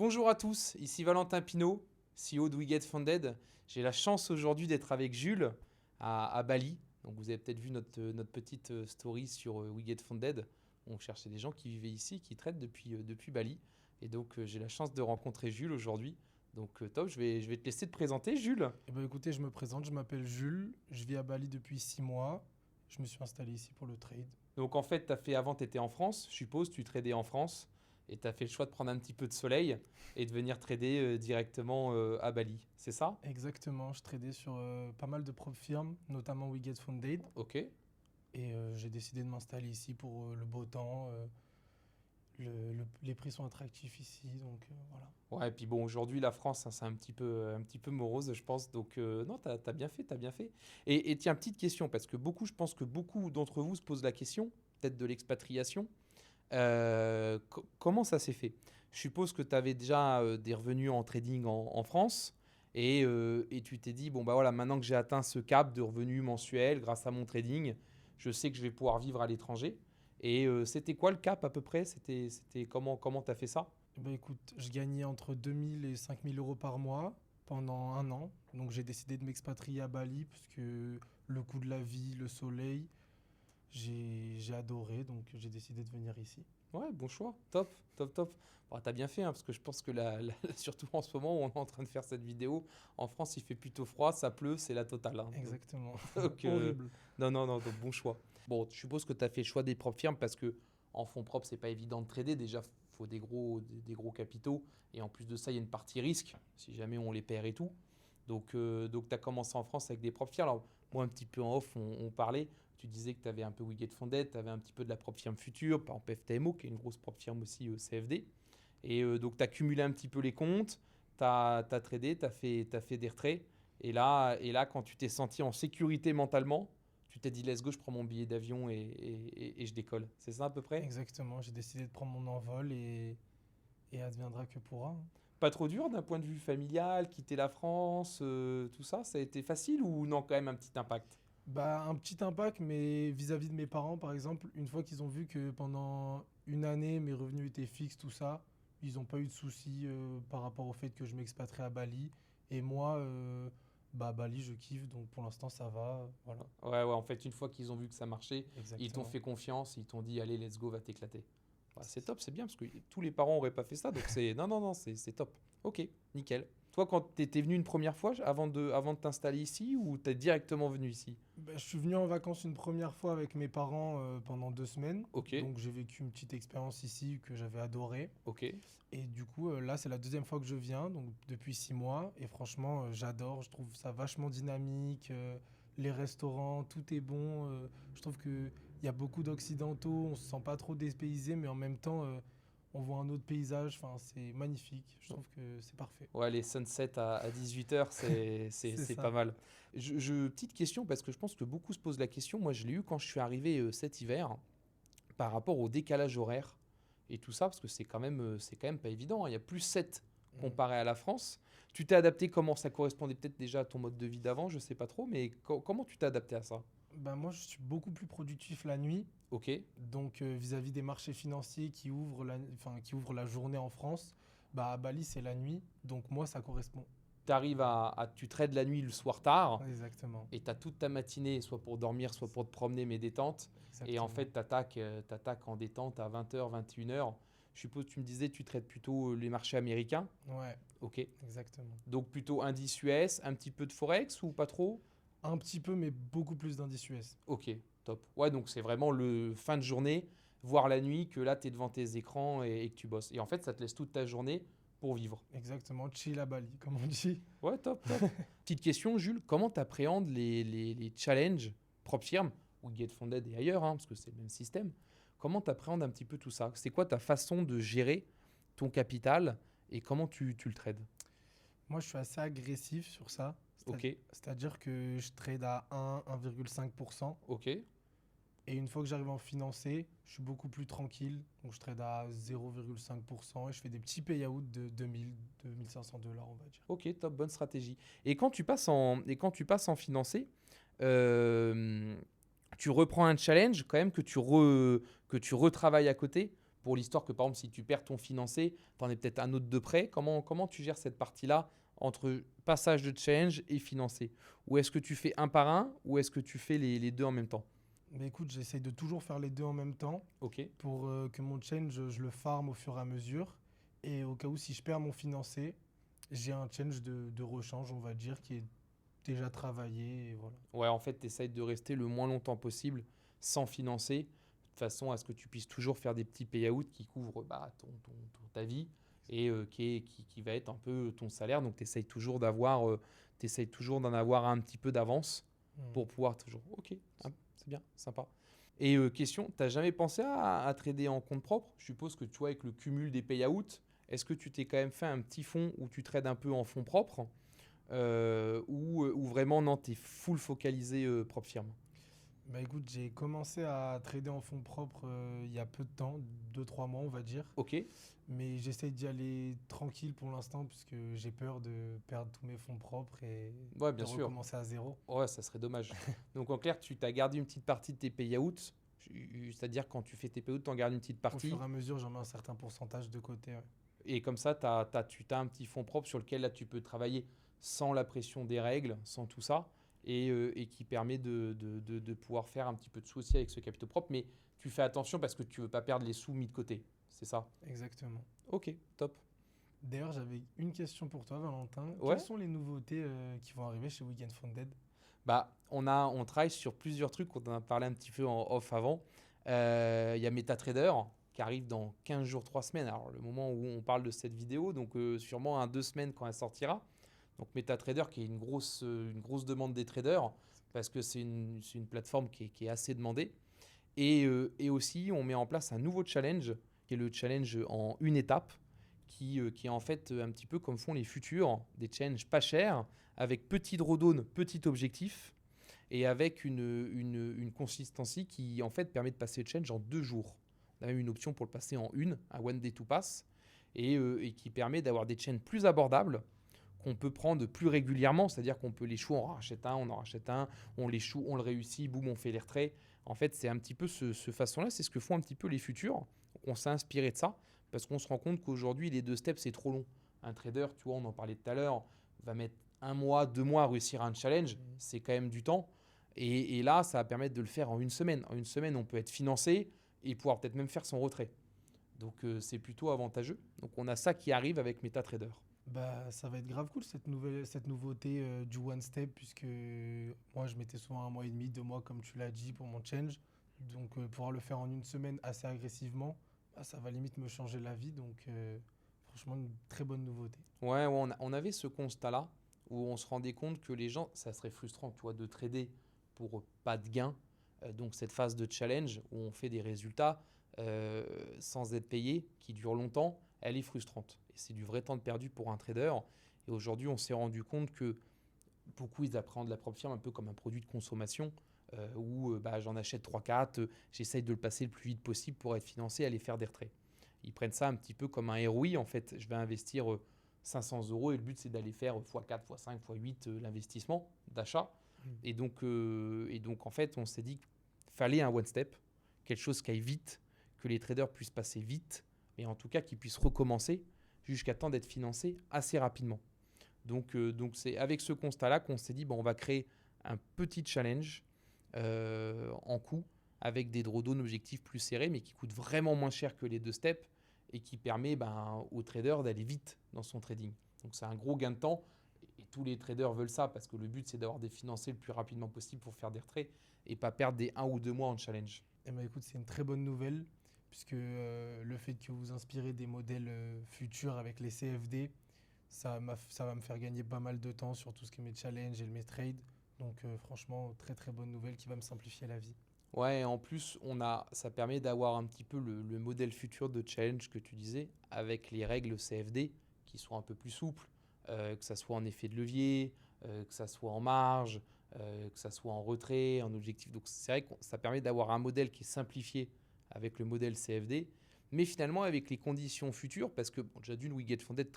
Bonjour à tous, ici Valentin Pinault, CEO de We Get Funded. J'ai la chance aujourd'hui d'être avec Jules à Bali. Donc vous avez peut-être vu notre petite story sur We Get Funded. On cherchait des gens qui vivaient ici, qui traitent depuis Bali. Et donc j'ai la chance de rencontrer Jules aujourd'hui. Donc top, je vais te laisser te présenter Jules. Eh ben, écoutez, je me présente, je m'appelle Jules, je vis à Bali depuis 6 mois. Je me suis installé ici pour le trade. Donc en fait, avant tu étais en France, je suppose, tu tradais en France. Et tu as fait le choix de prendre un petit peu de soleil et de venir trader directement à Bali. C'est ça? Exactement, je tradais sur pas mal de propres firmes, notamment We Get Funded. Ok. Et j'ai décidé de m'installer ici pour le beau temps. Les prix sont attractifs ici, donc voilà. Ouais, et puis bon, aujourd'hui, la France, hein, c'est un petit peu morose, je pense. Donc, non, t'as bien fait, t'as bien fait. Et tiens, petite question, parce que je pense que beaucoup d'entre vous se posent la question, peut-être de l'expatriation. Comment ça s'est fait? Je suppose que tu avais déjà des revenus en trading en France et tu t'es dit, bon, bah voilà, maintenant que j'ai atteint ce cap de revenus mensuels grâce à mon trading, je sais que je vais pouvoir vivre à l'étranger. Et c'était quoi le cap à peu près? C'était comment tu as fait ça? Eh ben, écoute, je gagnais entre 2000 et 5000 euros par mois pendant un an. Donc j'ai décidé de m'expatrier à Bali, puisque le coût de la vie, le soleil, j'ai adoré, donc j'ai décidé de venir ici. Ouais, bon choix. Top, top, top. Bon, t'as bien fait, hein, parce que je pense que surtout en ce moment où on est en train de faire cette vidéo, en France, il fait plutôt froid, ça pleut, c'est la totale, hein. Donc, Exactement. donc, Horrible. non, non, non, donc bon choix. Bon, je suppose que tu as fait le choix des propres firmes parce que en fonds propres, c'est pas évident de trader. Déjà, il faut des gros capitaux. Et en plus de ça, il y a une partie risque, si jamais on les perd et tout. Donc tu as commencé en France avec des propres firmes. Alors, moi, un petit peu en off, on parlait. Tu disais que tu avais un peu We Get Funded, tu avais un petit peu de la propre firme future, par exemple FTMO, qui est une grosse propre firme aussi CFD. Et donc, tu as cumulé un petit peu les comptes, tu as tradé, tu as fait des retraits. Et là, quand tu t'es senti en sécurité mentalement, tu t'es dit, let's go, je prends mon billet d'avion et je décolle. C'est ça à peu près? Exactement, j'ai décidé de prendre mon envol et adviendra que pourra, hein. Pas trop dur d'un point de vue familial, quitter la France, tout ça, ça a été facile ou non, quand même un petit impact? Bah, un petit impact, mais vis-à-vis de mes parents, par exemple, une fois qu'ils ont vu que pendant une année, mes revenus étaient fixes, tout ça, ils n'ont pas eu de soucis par rapport au fait que je m'expatrie à Bali. Et moi, bah, Bali, je kiffe, donc pour l'instant, ça va. Voilà, Ouais, ouais, en fait, une fois qu'ils ont vu que ça marchait, ils t'ont exactement. fait confiance, ils t'ont dit, allez, let's go, va t'éclater. Bah, c'est C'est ça. top, c'est bien, parce que tous les parents n'auraient pas fait ça, donc c'est... Non, non, non, c'est top. Ok, nickel. Toi, quand t'étais venu une première fois, avant de t'installer ici, ou t'es directement venu ici? Bah, je suis venu en vacances une première fois avec mes parents pendant 2 semaines. Ok, Donc j'ai vécu une petite expérience ici que j'avais adorée. ok. Et du coup, là, c'est la deuxième fois que je viens, donc depuis 6 mois. Et franchement, j'adore. Je trouve ça vachement dynamique. Les restaurants, tout est bon. Je trouve qu'il y a beaucoup d'occidentaux. On se sent pas trop dépaysé, mais en même temps, on voit un autre paysage. Enfin, c'est magnifique. Je trouve que c'est parfait. Ouais, les sunsets à 18 h, c'est c'est- C'est c'est pas ça. mal. Petite question, parce que je pense que beaucoup se posent la question. Moi, je l'ai eu quand je suis arrivé cet hiver, par rapport au décalage horaire et tout ça, parce que c'est quand même pas évident, hein. Il y a plus 7 Mm. comparé à la France. Tu t'es adapté comment? Ça correspondait peut-être déjà à ton mode de vie d'avant, je sais pas trop, mais comment tu t'es adapté à ça? Ben, moi, je suis beaucoup plus productif la nuit. Ok, Donc, vis-à-vis des marchés financiers qui ouvrent la journée en France, bah, à Bali, c'est la nuit. Donc, moi, ça correspond. tu trades la nuit le soir tard, Exactement. et tu as toute ta matinée, soit pour dormir, soit pour te promener, mais détente. Et en Exactement. fait, tu attaques en détente à 20 h, 21 h. Je suppose que tu me disais, tu traites plutôt les marchés américains. Ouais, Ok. exactement. Donc plutôt indice US, un petit peu de Forex ou pas trop? Un petit peu, mais beaucoup plus d'indices US. Ok, top. Ouais, donc c'est vraiment le fin de journée, voire la nuit, que là, tu es devant tes écrans et que tu bosses. Et en fait, ça te laisse toute ta journée pour vivre. Exactement. Chill à Bali, comme on dit. Ouais, top, top. Petite question, Jules, comment tu appréhendes les challenges propres firmes, ou Get Funded et ailleurs, hein, parce que c'est le même système. Comment tu appréhendes un petit peu tout ça? C'est quoi ta façon de gérer ton capital et comment tu le trades? Moi, je suis assez agressif sur ça. Ok, C'est-à-dire que je trade à 1, 1,5%. ok. Et une fois que j'arrive à en financer, je suis beaucoup plus tranquille. Donc, je trade à 0,5% et je fais des petits payouts de 2000, 2500 $, on va dire. Ok, top, bonne stratégie. Et quand tu passes en financé, euh, tu reprends un challenge quand même que tu retravailles à côté pour l'histoire que par exemple, si tu perds ton financé, tu en es peut-être un autre de prêt. Comment tu gères cette partie-là entre passage de challenge et financé? Ou est-ce que tu fais un par un ou est-ce que tu fais les deux en même temps? Mais écoute, j'essaye de toujours faire les deux en même temps Ok. pour que mon change, je le farm au fur et à mesure. Et au cas où, si je perds mon financé, j'ai un change de rechange, on va dire, qui est déjà travaillé. Et voilà. Ouais, en fait, tu essayes de rester le moins longtemps possible sans financer, de façon à ce que tu puisses toujours faire des petits payouts qui couvrent ta vie et qui va être un peu ton salaire. Donc, tu essayes t'essayes toujours d'en avoir un petit peu d'avance Hmm. pour pouvoir toujours. Ok, c'est bien, sympa. Et question, t'as jamais pensé à trader en compte propre? Je suppose que tu vois, avec le cumul des payouts, est-ce que tu t'es quand même fait un petit fonds où tu trades un peu en fonds propres ou vraiment non, tu es full focalisé propre firme? Bah écoute, j'ai commencé à trader en fonds propres il y a peu de temps, 2 3 mois on va dire. Ok, Mais j'essaye d'y aller tranquille pour l'instant puisque j'ai peur de perdre tous mes fonds propres et ouais, de bien sûr. recommencer à zéro. Ouais, ça serait dommage. Donc en clair, tu t'as gardé une petite partie de tes payouts, c'est-à-dire quand tu fais tes payouts, tu en gardes une petite Au fur partie et à mesure, j'en mets un certain pourcentage de côté. Ouais. et comme ça, tu as un petit fonds propre sur lequel là, tu peux travailler sans la pression des règles, sans tout ça, et qui permet de pouvoir faire un petit peu de sous aussi avec ce capital propre. Mais tu fais attention parce que tu veux pas perdre les sous mis de côté. C'est ça? Exactement. Ok, top. D'ailleurs, j'avais une question pour toi, Valentin. Quelles Ouais. sont les nouveautés qui vont arriver chez Weekend Funded? Bah, on travaille sur plusieurs trucs, on en a parlé un petit peu en off avant. Il y a MetaTrader qui arrive dans 15 jours, 3 semaines. Alors, le moment où on parle de cette vidéo, donc sûrement 2 semaines quand elle sortira. Donc, MetaTrader qui est une grosse demande des traders parce que c'est une plateforme qui est assez demandée. Et aussi, on met en place un nouveau challenge qui est le challenge en une étape qui est en fait un petit peu comme font les futurs, des challenges pas chers avec petit drawdown, petit objectif et avec une consistency qui en fait permet de passer le challenge en 2 jours. On a même une option pour le passer en un one day to pass, et qui permet d'avoir des chains plus abordables qu'on peut prendre plus régulièrement, c'est-à-dire qu'on peut les choux, on en rachète un, on les choux, on le réussit, boum, on fait les retraits. En fait, c'est un petit peu ce façon-là, c'est ce que font un petit peu les futurs. On s'est inspiré de ça parce qu'on se rend compte qu'aujourd'hui, les 2 steps, c'est trop long. Un trader, tu vois, on en parlait tout à l'heure, va mettre 1 mois, 2 mois à réussir un challenge, Mhm. c'est quand même du temps. Et là, ça va permettre de le faire en une semaine. En une semaine, on peut être financé et pouvoir peut-être même faire son retrait. Donc, c'est plutôt avantageux. Donc, on a ça qui arrive avec MetaTrader. Bah, ça va être grave cool cette nouveauté du One Step, puisque moi je mettais souvent 1 mois et demi, 2 mois, comme tu l'as dit, pour mon change. Donc pouvoir le faire en une semaine assez agressivement, bah, ça va limite me changer la vie. Donc franchement, une très bonne nouveauté. Ouais, on avait ce constat-là où on se rendait compte que les gens, ça serait frustrant, tu vois, de trader pour pas de gain. Donc cette phase de challenge où on fait des résultats euh, sans être payé, qui dure longtemps, elle est frustrante. Et c'est du vrai temps de perdu pour un trader. Et aujourd'hui, on s'est rendu compte que beaucoup, ils appréhendent la propre firme un peu comme un produit de consommation où bah, j'en achète 3-4, j'essaye de le passer le plus vite possible pour être financé, aller faire des retraits. Ils prennent ça un petit peu comme un ROI. En fait, je vais investir 500 euros et le but c'est d'aller faire x4, x5, x8 l'investissement d'achat. Mm. Et donc en fait, on s'est dit qu'il fallait un one step, quelque chose qui aille vite, que les traders puissent passer vite, mais en tout cas qu'ils puissent recommencer jusqu'à temps d'être financés assez rapidement. Donc c'est avec ce constat-là qu'on s'est dit, bon, on va créer un petit challenge en coût avec des drawdowns objectifs plus serrés, mais qui coûtent vraiment moins cher que les 2 steps et qui permet au trader d'aller vite dans son trading. Donc c'est un gros gain de temps et tous les traders veulent ça parce que le but c'est d'avoir des financés le plus rapidement possible pour faire des retraits et pas perdre des 1 ou 2 mois en challenge. Eh ben, écoute, c'est une très bonne nouvelle, puisque le fait que vous inspirez des modèles futurs avec les CFD, ça va me faire gagner pas mal de temps sur tout ce qui est mes challenges et mes trades. Donc franchement, très très bonne nouvelle qui va me simplifier la vie. Ouais, et en plus, ça permet d'avoir un petit peu le modèle futur de challenge que tu disais, avec les règles CFD qui sont un peu plus souples, que ça soit en effet de levier, que ça soit en marge, que ça soit en retrait, en objectif. Donc c'est vrai que ça permet d'avoir un modèle qui est simplifié avec le modèle CFD, mais finalement avec les conditions futures, parce que bon, déjà d'une, We Get Funded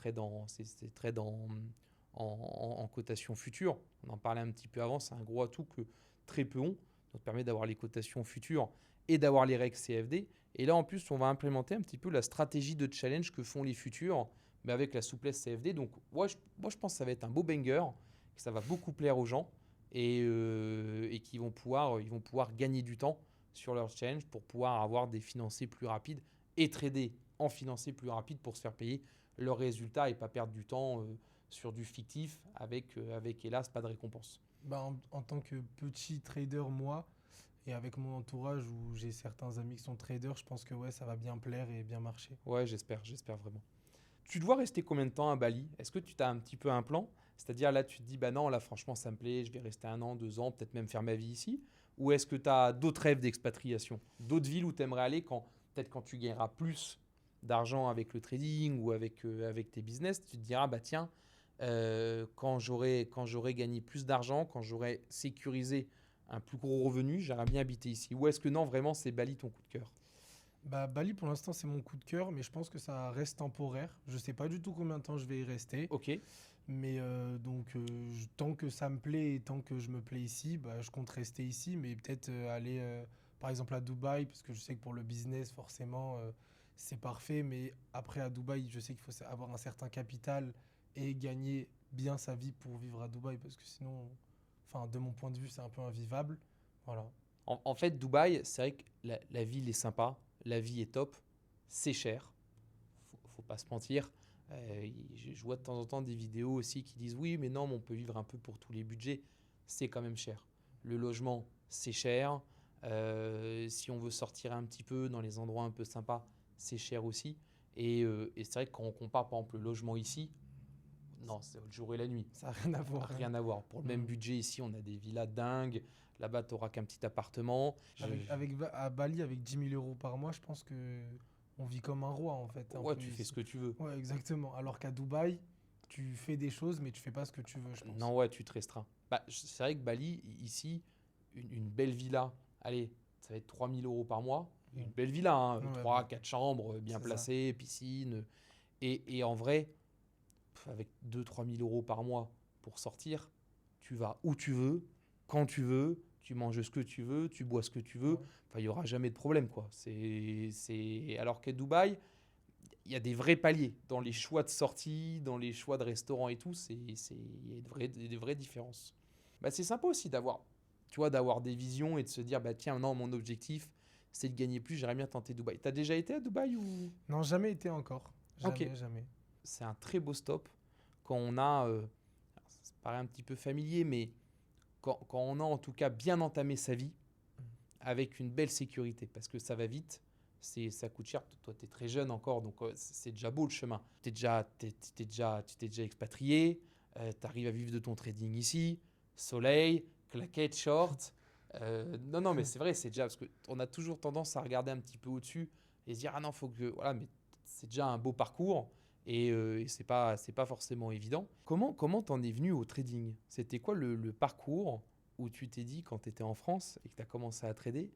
c'est trade en cotation future. On en parlait un petit peu avant, c'est un gros atout que très peu ont. Donc, ça permet d'avoir les cotations futures et d'avoir les règles CFD. Et là, en plus, on va implémenter un petit peu la stratégie de challenge que font les futurs, mais avec la souplesse CFD. Donc, moi, je pense que ça va être un beau banger, que ça va beaucoup plaire aux gens et ils vont pouvoir gagner du temps sur leur challenge pour pouvoir avoir des financés plus rapides et trader en financés plus rapides pour se faire payer leurs résultats et pas perdre du temps sur du fictif avec hélas, pas de récompense. Bah, en tant que petit trader, moi, et avec mon entourage où j'ai certains amis qui sont traders, je pense que ouais, ça va bien plaire et bien marcher. Ouais, j'espère vraiment. Tu dois rester combien de temps à Bali? Est-ce que tu as un petit peu un plan? C'est-à-dire là, tu te dis, bah non, là, franchement, ça me plaît, je vais rester 1 an, 2 ans, peut-être même faire ma vie ici. Ou est-ce que tu as d'autres rêves d'expatriation? D'autres villes où tu aimerais aller peut-être quand tu gagneras plus d'argent avec le trading ou avec tes business, tu te diras, bah tiens, quand j'aurai gagné plus d'argent, quand j'aurai sécurisé un plus gros revenu, j'aimerais bien habiter ici. Ou est-ce que non, vraiment, c'est Bali ton coup de cœur? Bah, Bali, pour l'instant, c'est mon coup de cœur, mais je pense que ça reste temporaire. Je sais pas du tout combien de temps je vais y rester. Ok, Mais tant que ça me plaît et tant que je me plais ici, bah, je compte rester ici, mais peut-être aller par exemple à Dubaï, parce que je sais que pour le business, forcément, c'est parfait. Mais après, à Dubaï, je sais qu'il faut avoir un certain capital et gagner bien sa vie pour vivre à Dubaï, parce que sinon, enfin, de mon point de vue, c'est un peu invivable. Voilà. en fait, Dubaï, c'est vrai que la ville est sympa, la vie est top, c'est cher, faut pas se mentir. Je vois de temps en temps des vidéos aussi qui disent oui, mais non, mais on peut vivre un peu pour tous les budgets. C'est quand même cher. Le logement, c'est cher. Si on veut sortir un petit peu dans les endroits un peu sympas, c'est cher aussi. Et c'est vrai que quand on compare par exemple le logement ici, non, c'est le jour et la nuit. Ça n'a rien à voir, hein. Rien à voir. Pour le même Mm. budget ici, on a des villas dingues. Là-bas, tu n'auras qu'un petit appartement. À Bali, avec 10 000 € par mois, je pense que on vit comme un roi, en fait, un Ouais, peu tu fais ce ici. que tu veux. Ouais, exactement. Alors qu'à Dubaï, tu fais des choses, mais tu fais pas ce que tu veux, je pense. Non, ouais, tu te restreins. Bah, c'est vrai que Bali, ici, une belle villa, allez, ça va être 3 000 € par mois. Une Mm. belle villa, hein, Ouais, 3, bah, 4 chambres, bien c'est ça. placées, piscine. Et en vrai, avec 2 000 à 3 000 € par mois pour sortir, tu vas où tu veux, quand tu veux, tu manges ce que tu veux, tu bois ce que tu veux. Ouais. Enfin, il n'y aura jamais de problème, quoi. Alors qu'à Dubaï, il y a des vrais paliers dans les choix de sortie, dans les choix de restaurants et tout. Il y a des vraies différences. Bah, c'est sympa aussi d'avoir des visions et de se dire, bah tiens, non, mon objectif, c'est de gagner plus. J'aimerais bien tenter Dubaï. T'as déjà été à Dubaï ou? Non, jamais été encore. Ok, Jamais, jamais. c'est un très beau stop quand on a, alors, ça paraît un petit peu familier, mais quand on a en tout cas bien entamé sa vie avec une belle sécurité, parce que ça va vite, ça coûte cher. Toi, tu es très jeune encore, donc c'est déjà beau le chemin. Tu t'es déjà expatrié, tu arrives à vivre de ton trading ici, soleil, claquettes, short. Non, non, mais c'est vrai, c'est déjà parce qu'on a toujours tendance à regarder un petit peu au-dessus et se dire ah non, faut que voilà, mais c'est déjà un beau parcours et c'est pas forcément évident. Comment t'en es venu au trading? C'était quoi le parcours où tu t'es dit quand tu étais en France et que tu as commencé à trader,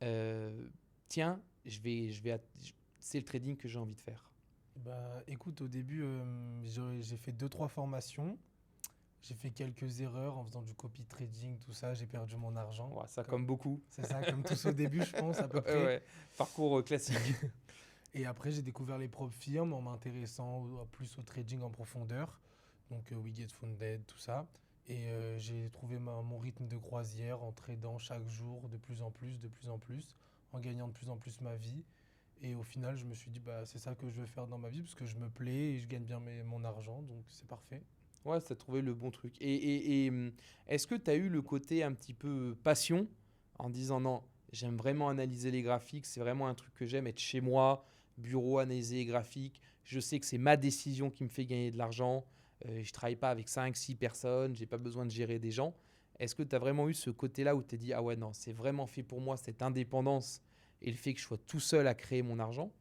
euh, tiens, c'est le trading que j'ai envie de faire. Bah, écoute, au début, j'ai fait deux, trois formations. J'ai fait quelques erreurs en faisant du copy trading, tout ça. J'ai perdu mon argent. Ouais, ça Comme- comme beaucoup. C'est ça, comme tous au début, je pense, à peu Ouais, près. ouais. Parcours classique. Et après, j'ai découvert les propres firmes en m'intéressant plus au trading en profondeur. Donc, We Get Funded, tout ça. Et j'ai trouvé mon rythme de croisière en tradant chaque jour de plus en plus, en gagnant de plus en plus ma vie. Et au final, je me suis dit, bah, c'est ça que je veux faire dans ma vie parce que je me plais et je gagne bien mon argent. Donc, c'est parfait. Ouais, tu as trouvé le bon truc. Est-ce que tu as eu le côté un petit peu passion en disant non, j'aime vraiment analyser les graphiques, c'est vraiment un truc que j'aime, être chez moi, bureau, analyser les graphiques. Je sais que c'est ma décision qui me fait gagner de l'argent. Je ne travaille pas avec 5, 6 personnes, j'ai pas besoin de gérer des gens. Est-ce que tu as vraiment eu ce côté-là où tu t'es dit ah ouais, non, c'est vraiment fait pour moi, cette indépendance et le fait que je sois tout seul à créer mon argent?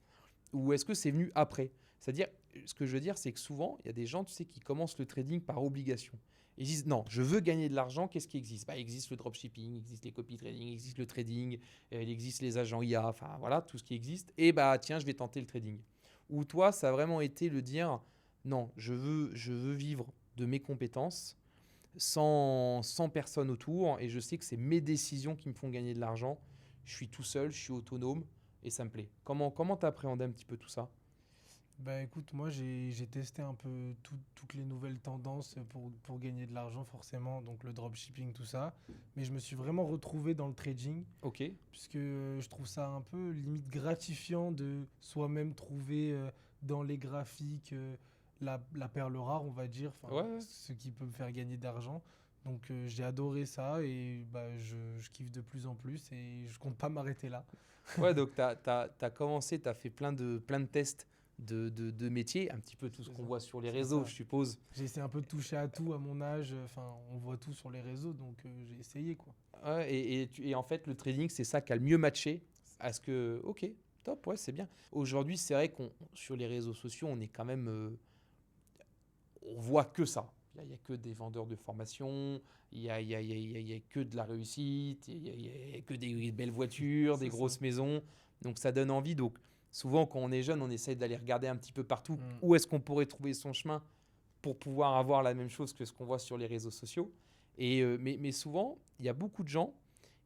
Ou est-ce que c'est venu après? C'est-à-dire, ce que je veux dire, c'est que souvent, il y a des gens, tu sais, qui commencent le trading par obligation. Ils disent, non, je veux gagner de l'argent, qu'est-ce qui existe? Bah, il existe le dropshipping, il existe les copy trading, il existe le trading, il existe les agents IA, enfin voilà, tout ce qui existe. Et bah, tiens, je vais tenter le trading. Ou toi, ça a vraiment été le dire, non, je veux vivre de mes compétences sans personne autour et je sais que c'est mes décisions qui me font gagner de l'argent. Je suis tout seul, je suis autonome et ça me plaît. Comment t'as appréhendé un petit peu tout ça? Bah écoute, moi j'ai testé un peu toutes les nouvelles tendances pour gagner de l'argent forcément, donc le dropshipping, tout ça. Mais je me suis vraiment retrouvé dans le trading, Ok. puisque je trouve ça un peu limite gratifiant de soi-même trouver dans les graphiques la perle rare, on va dire, enfin, Ouais, ouais. ce qui peut me faire gagner d'argent. Donc j'ai adoré ça et bah, je kiffe de plus en plus et je compte pas m'arrêter là. Ouais, donc t'as commencé, t'as fait plein de tests de métiers, un petit peu tout ce C'est qu'on ça. voit sur les C'est réseaux, ça. je suppose. J'ai essayé un peu de toucher à tout à mon âge. Enfin, on voit tout sur les réseaux, donc j'ai essayé quoi. Ouais, et en fait, le trading, c'est ça qui a le mieux matché à ce que. Ok, top, ouais, c'est bien. Aujourd'hui, c'est vrai qu'on sur les réseaux sociaux, on est quand même. On voit que ça. Il y a que des vendeurs de formation, il y a que de la réussite, il y a que des belles voitures, des C'est ça. grosses maisons. Donc ça donne envie. Donc souvent, quand on est jeune, on essaye d'aller regarder un petit peu partout Mm. où est-ce qu'on pourrait trouver son chemin pour pouvoir avoir la même chose que ce qu'on voit sur les réseaux sociaux. Mais souvent, il y a beaucoup de gens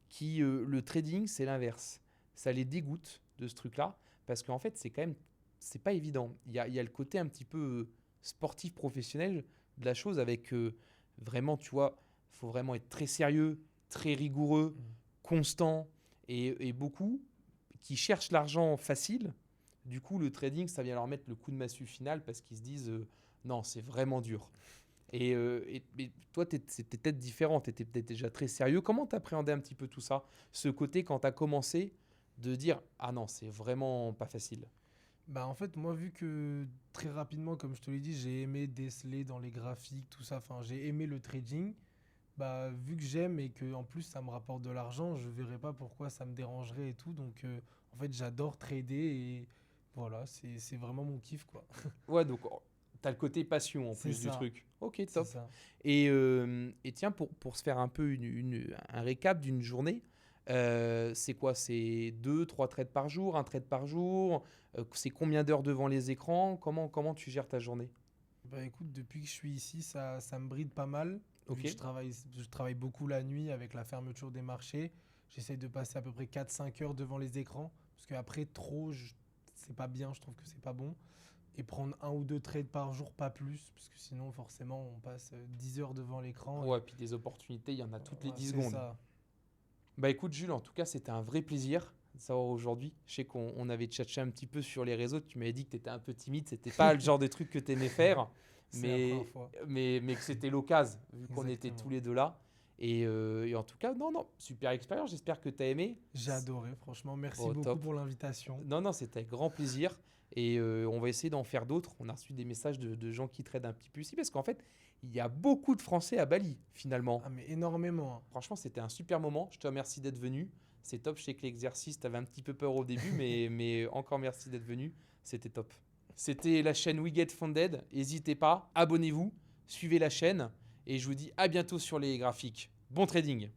qui, le trading, c'est l'inverse. Ça les dégoûte de ce truc-là parce qu'en fait, c'est quand même, c'est pas évident. Il y a le côté un petit peu sportif professionnel de la chose avec vraiment, tu vois, il faut vraiment être très sérieux, très rigoureux, Mm. constant et beaucoup qui cherchent l'argent facile. Du coup, le trading, ça vient leur mettre le coup de massue final parce qu'ils se disent non, c'est vraiment dur. Mais toi, c'était peut-être différent, tu étais peut-être déjà très sérieux. Comment t'appréhendais un petit peu tout ça? Ce côté, quand tu as commencé, de dire ah non, c'est vraiment pas facile. Bah en fait, moi, vu que très rapidement, comme je te l'ai dit, j'ai aimé déceler dans les graphiques, tout ça. Enfin, j'ai aimé le trading. Bah, vu que j'aime et que en plus ça me rapporte de l'argent, je verrais pas pourquoi ça me dérangerait et tout. Donc, en fait, j'adore trader et voilà, c'est vraiment mon kiff, quoi. Ouais, donc tu as le côté passion en C'est plus du ça, truc. Ok, c'est top. ça. Et tiens, pour se faire un peu un récap d'une journée, c'est quoi? C'est deux, trois trades par jour, un trade par jour? C'est combien d'heures devant les écrans? Comment tu gères ta journée? Bah écoute, depuis que je suis ici, ça me bride pas mal. Vu Ok. que je travaille beaucoup la nuit avec la fermeture des marchés, j'essaye de passer à peu près 4 5 heures devant les écrans. Parce qu'après, trop, c'est pas bien, je trouve que c'est pas bon. Et prendre un ou deux trades par jour, pas plus. Parce que sinon, forcément, on passe 10 heures devant l'écran. Ouais, puis des opportunités, il y en a toutes les Ouais, 10 c'est secondes. ça. Bah écoute Jules, en tout cas c'était un vrai plaisir de savoir aujourd'hui. Je sais qu'on avait tchatché un petit peu sur les réseaux, tu m'avais dit que tu étais un peu timide, c'était pas le genre de truc que tu aimais faire, C'est la première mais, fois. mais que c'était l'occasion, vu qu'on était tous Exactement. les deux là. Et en tout cas, non, non, super expérience, j'espère que tu as aimé. J'ai adoré, franchement. Merci Bon, beaucoup top. pour l'invitation. Non, non, c'était avec grand plaisir. Et on va essayer d'en faire d'autres. On a reçu des messages de gens qui traitent un petit peu ici, parce qu'en fait, il y a beaucoup de Français à Bali, finalement. Ah, mais énormément, hein. Franchement, c'était un super moment. Je te remercie d'être venu. C'est top. Je sais que l'exercice, tu avais un petit peu peur au début, mais encore merci d'être venu. C'était top. C'était la chaîne We Get Funded. N'hésitez pas, abonnez-vous, suivez la chaîne et je vous dis à bientôt sur les graphiques. Bon trading!